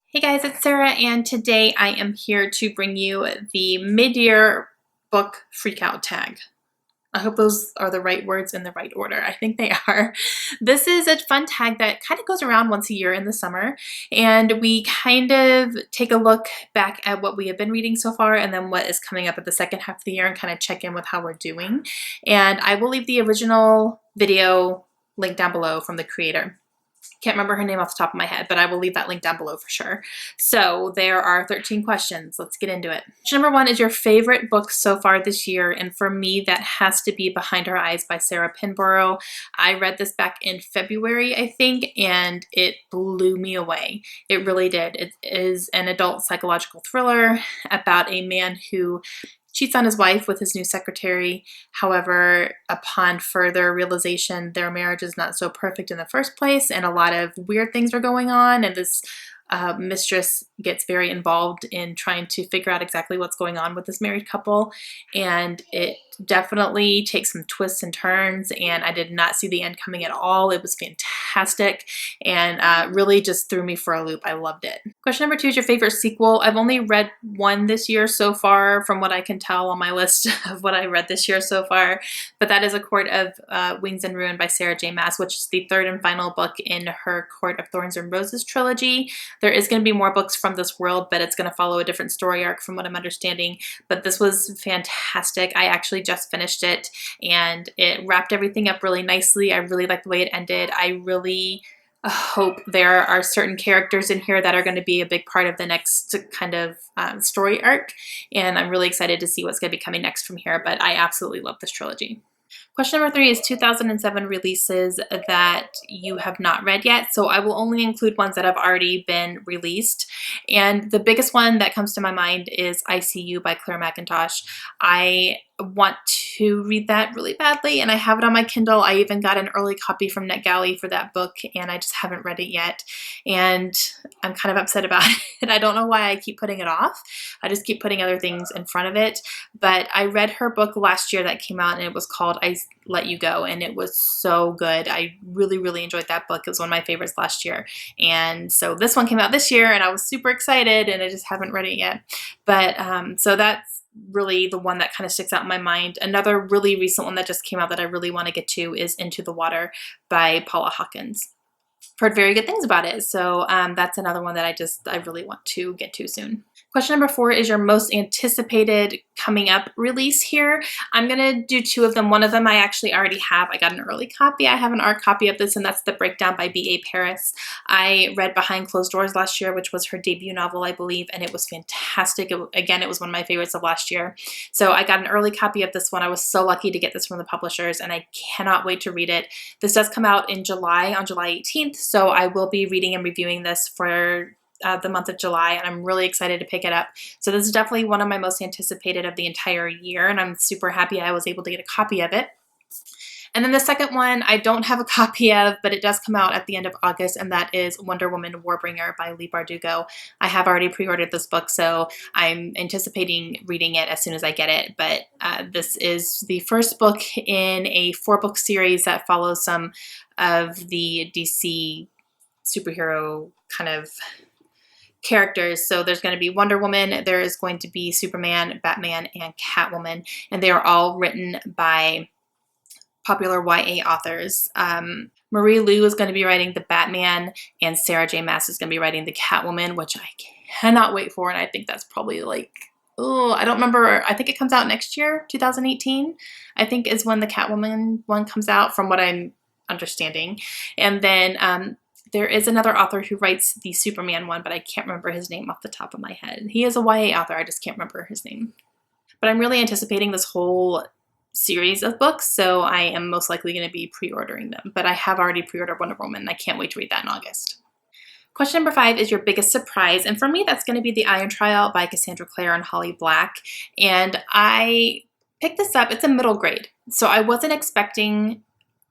Hey guys, it's Sarah, and today I am here to bring you the mid-year book freakout tag. I hope those are the right words in the right order. I think they are. This is a fun tag that kind of goes around once a year in the summer, and we kind of take a look back at what we have been reading so far and then what is coming up at the second half of the year and kind of check in with how we're doing. And I will leave the original video link down below from the creator. Can't remember her name off the top of my head, but I will leave that link down below for sure. So there are 13 questions. Let's get into it. Question number 1 is your favorite book so far this year, and for me that has to be Behind Her Eyes by Sarah Pinborough. I read this back in February, I think, and it blew me away. It really did. It is an adult psychological thriller about a man who cheats on his wife with his new secretary. However, upon further realization, their marriage is not so perfect in the first place, and a lot of weird things are going on, and this mistress gets very involved in trying to figure out exactly what's going on with this married couple, and it definitely takes some twists and turns, and I did not see the end coming at all. It was fantastic and really just threw me for a loop. I loved it. Question number 2 is your favorite sequel. I've only read one this year so far from what I can tell on my list of what I read this year so far, but that is A Court of Wings and Ruin by Sarah J. Maas, which is the third and final book in her Court of Thorns and Roses trilogy. There is going to be more books from this world, but it's going to follow a different story arc from what I'm understanding, but this was fantastic. I actually just finished it and it wrapped everything up really nicely. I really like the way it ended. I really hope there are certain characters in here that are going to be a big part of the next kind of story arc, and I'm really excited to see what's going to be coming next from here, but I absolutely love this trilogy. Question number 3 is 2007 releases that you have not read yet. So I will only include ones that have already been released. And the biggest one that comes to my mind is I See You by Claire McIntosh. I want to read that really badly, and I have it on my Kindle. I even got an early copy from NetGalley for that book, and I just haven't read it yet. And I'm kind of upset about it. I don't know why I keep putting it off. I just keep putting other things in front of it. But I read her book last year that came out, and it was called I Let You Go, and it was so good. I really, really enjoyed that book. It was one of my favorites last year. And so this one came out this year, and I was super excited, and I just haven't read it yet. But so that's really the one that kind of sticks out in my mind. Another really recent one that just came out that I really want to get to is Into the Water by Paula Hawkins. I've heard very good things about it, so that's another one that I really want to get to soon. Question number 4 is your most anticipated coming up release here. I'm going to do 2 of them. One of them I actually already have. I got an early copy. I have an art copy of this, and that's The Breakdown by B.A. Paris. I read Behind Closed Doors last year, which was her debut novel, I believe, and it was fantastic. Again, it was one of my favorites of last year. So I got an early copy of this one. I was so lucky to get this from the publishers, and I cannot wait to read it. This does come out in July, on July 18th, so I will be reading and reviewing this for the month of July, and I'm really excited to pick it up. So this is definitely one of my most anticipated of the entire year, and I'm super happy I was able to get a copy of it. And then the second one I don't have a copy of, but it does come out at the end of August, and that is Wonder Woman Warbringer by Leigh Bardugo. I have already pre-ordered this book, so I'm anticipating reading it as soon as I get it, but this is the first book in a 4-book series that follows some of the DC superhero kind of characters. So there's going to be Wonder Woman, there is going to be Superman, Batman, and Catwoman, and they are all written by popular YA authors. Marie Lu is going to be writing the Batman, and Sarah J. Maas is going to be writing the Catwoman, which I cannot wait for, and I think that's probably like, I don't remember. I think it comes out next year, 2018, I think is when the Catwoman one comes out from what I'm understanding. And then there is another author who writes the Superman one, but I can't remember his name off the top of my head. He is a YA author, I just can't remember his name. But I'm really anticipating this whole series of books, so I am most likely going to be pre-ordering them. But I have already pre-ordered Wonder Woman, and I can't wait to read that in August. Question number 5 is your biggest surprise, and for me that's going to be The Iron Trial by Cassandra Clare and Holly Black. And I picked this up. It's a middle grade, so I wasn't expecting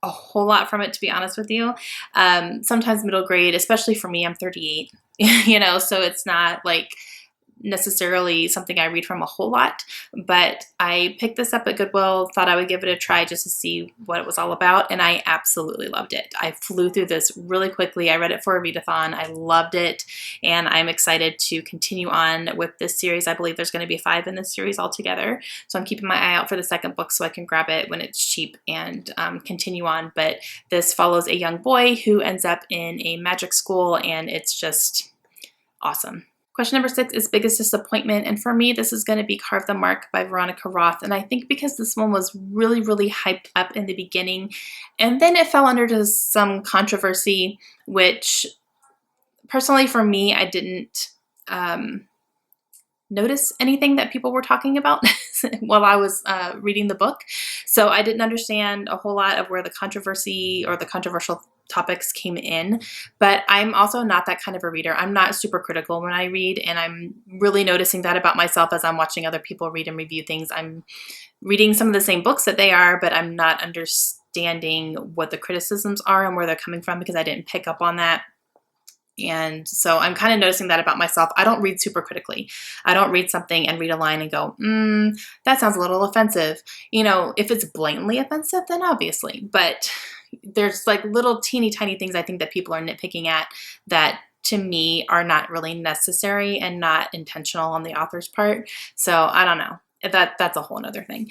a whole lot from it, to be honest with you. Sometimes middle grade, especially for me, I'm 38, you know, so it's not like necessarily something I read from a whole lot, but I picked this up at Goodwill, thought I would give it a try just to see what it was all about, and I absolutely loved it. I flew through this really quickly. I read it for a readathon. I loved it, and I'm excited to continue on with this series. I believe there's going to be 5 in this series altogether, so I'm keeping my eye out for the second book so I can grab it when it's cheap and continue on. But this follows a young boy who ends up in a magic school, and it's just awesome. Question number 6 is biggest disappointment, and for me this is going to be Carve the Mark by Veronica Roth, and I think because this one was really hyped up in the beginning and then it fell under some controversy, which personally for me I didn't notice anything that people were talking about while I was reading the book, so I didn't understand a whole lot of where the controversy or the controversial topics came in. But I'm also not that kind of a reader. I'm not super critical when I read, and I'm really noticing that about myself as I'm watching other people read and review things. I'm reading some of the same books that they are, but I'm not understanding what the criticisms are and where they're coming from because I didn't pick up on that. And so I'm kind of noticing that about myself. I don't read super critically. I don't read something and read a line and go, that sounds a little offensive. You know, if it's blatantly offensive, then obviously. But there's like little teeny tiny things I think that people are nitpicking at that to me are not really necessary and not intentional on the author's part. So I don't know. That's a whole nother thing.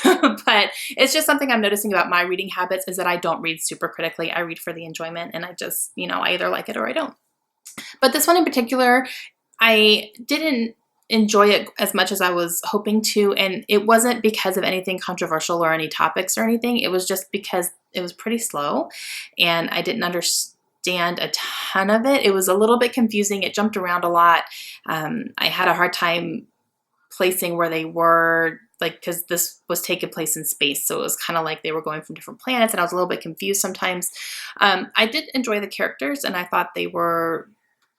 But it's just something I'm noticing about my reading habits is that I don't read super critically. I read for the enjoyment, and I just, I either like it or I don't. But this one in particular, I didn't enjoy it as much as I was hoping to, and it wasn't because of anything controversial or any topics or anything. It was just because it was pretty slow, and I didn't understand a ton of it. It was a little bit confusing. It jumped around a lot. I had a hard time placing where they were, like, because this was taking place in space, so it was kind of like they were going from different planets, and I was a little bit confused sometimes. I did enjoy the characters, and I thought they were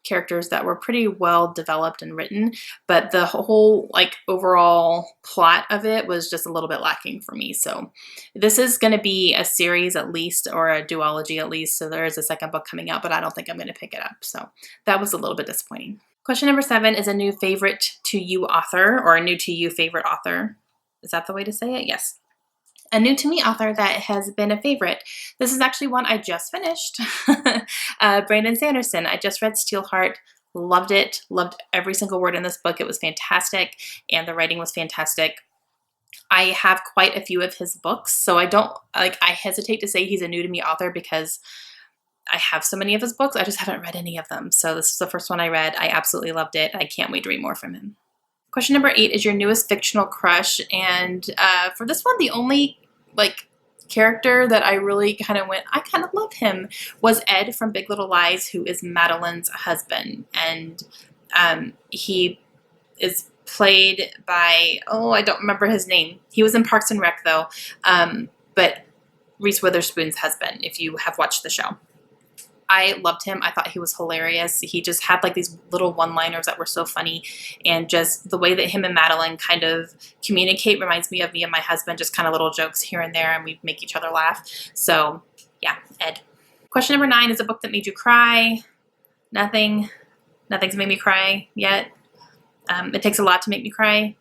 characters that were pretty well developed and written, but the whole overall plot of it was just a little bit lacking for me. So this is going to be a series at least, or a duology at least, so there is a second book coming out, but I don't think I'm going to pick it up, so that was a little bit disappointing. Question number 7 is a new favorite to you author, or a new to you favorite author. Is that the way to say it? Yes. A new to me author that has been a favorite. This is actually one I just finished. Brandon Sanderson. I just read Steelheart. Loved it. Loved every single word in this book. It was fantastic, and the writing was fantastic. I have quite a few of his books, so I hesitate to say he's a new to me author because I have so many of his books. I just haven't read any of them. So this is the first one I read. I absolutely loved it. I can't wait to read more from him. Question number 8 is your newest fictional crush. And for this one, the only character that I really kind of went, I kind of love him, was Ed from Big Little Lies, who is Madeline's husband. And he is played by, I don't remember his name. He was in Parks and Rec though. But Reese Witherspoon's husband, if you have watched the show. I loved him. I thought he was hilarious. He just had these little one-liners that were so funny, and just the way that him and Madeline kind of communicate reminds me of me and my husband, just kind of little jokes here and there, and we make each other laugh. So yeah, Ed. Question number 9 is a book that made you cry. Nothing's made me cry yet. It takes a lot to make me cry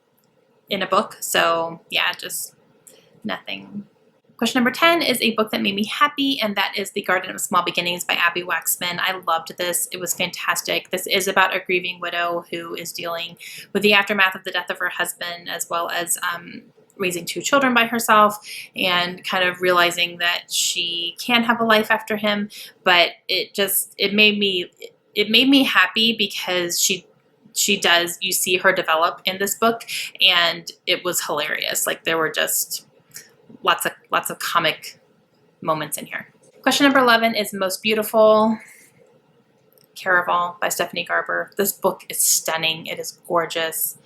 in a book, so yeah, just nothing. Question number 10 is a book that made me happy, and that is The Garden of Small Beginnings by Abby Waxman. I loved this. It was fantastic. This is about a grieving widow who is dealing with the aftermath of the death of her husband, as well as raising 2 children by herself, and kind of realizing that she can have a life after him. But it made me happy because you see her develop in this book, and it was hilarious. There were just lots of comic moments in here. Question number 11 is Most Beautiful, Caraval by Stephanie Garber. This book is stunning. It is gorgeous.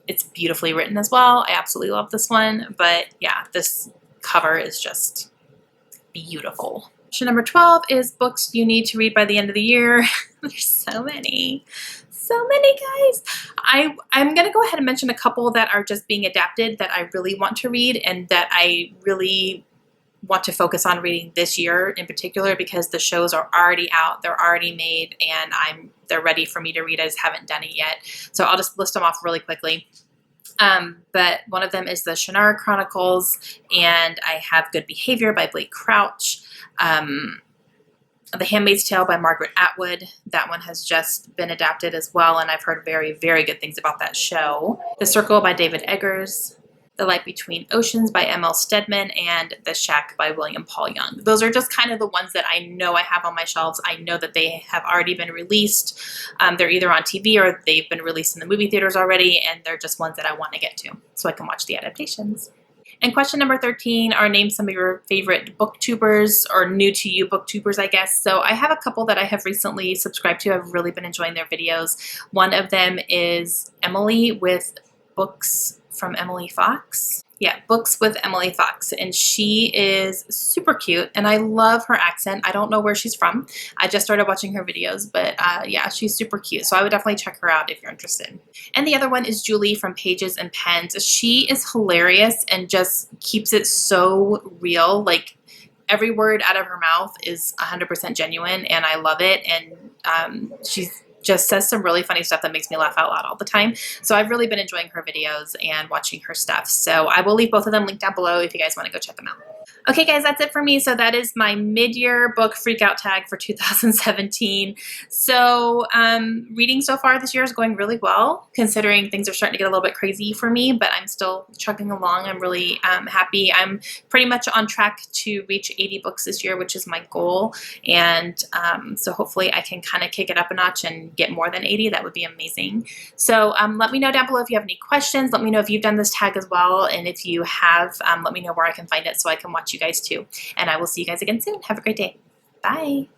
It's beautifully written as well. I absolutely love this one. But yeah, this cover is just beautiful. Question number 12 is books you need to read by the end of the year. There's so many. So many, guys. I'm going to go ahead and mention a couple that are just being adapted that I really want to read and that I really want to focus on reading this year in particular because the shows are already out, they're already made, and they're ready for me to read. I just haven't done it yet. So I'll just list them off really quickly. But one of them is the Shannara Chronicles, and I have Good Behavior by Blake Crouch. The Handmaid's Tale by Margaret Atwood. That one has just been adapted as well, and I've heard very, very good things about that show. The Circle by David Eggers. The Light Between Oceans by M.L. Stedman, and The Shack by William Paul Young. Those are just kind of the ones that I know I have on my shelves. I know that they have already been released. They're either on TV or they've been released in the movie theaters already, and they're just ones that I want to get to so I can watch the adaptations. And question number 13 are name some of your favorite booktubers, or new to you booktubers, I guess. So I have a couple that I have recently subscribed to. I've really been enjoying their videos. One of them is Emily with Books from Emily Fox. Yeah, Books with Emily Fox, and she is super cute, and I love her accent. I don't know where she's from. I just started watching her videos, but yeah, she's super cute, so I would definitely check her out if you're interested. And the other one is Julie from Pages and Pens. She is hilarious and just keeps it so real. Like, every word out of her mouth is 100% genuine, and I love it, and she's just says some really funny stuff that makes me laugh out loud all the time. So I've really been enjoying her videos and watching her stuff. So I will leave both of them linked down below if you guys want to go check them out. Okay guys, that's it for me. So that is my mid-year book freakout tag for 2017. So reading so far this year is going really well, considering things are starting to get a little bit crazy for me, but I'm still chugging along. I'm really happy. I'm pretty much on track to reach 80 books this year, which is my goal. And so hopefully I can kind of kick it up a notch and get more than 80. That would be amazing. So let me know down below if you have any questions. Let me know if you've done this tag as well. And if you have, let me know where I can find it so I can watch you guys too. And I will see you guys again soon. Have a great day. Bye.